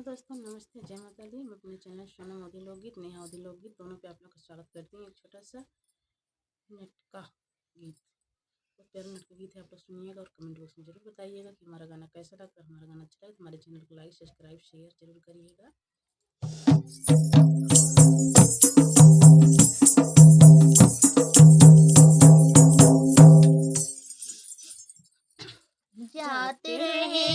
दोस्तों नमस्ते, जय माता दी। मैं अपने चैनल सोनम मोदी लोकगीत, नेहा मोदी लोकगीत दोनों पे आप लोग का स्वागत करती हूँ। एक छोटा सा नेट का गीत, बहुत प्यारा नेट का गीत है। आप लोग सुनिएगा और कमेंट बॉक्स में जरूर बताइएगा कि हमारा गाना कैसा लगा। अगर हमारा गाना अच्छा लगे तो हमारे चैनल को लाइक, सब्सक्राइब, शेयर जरूर करिएगा। जाते रहे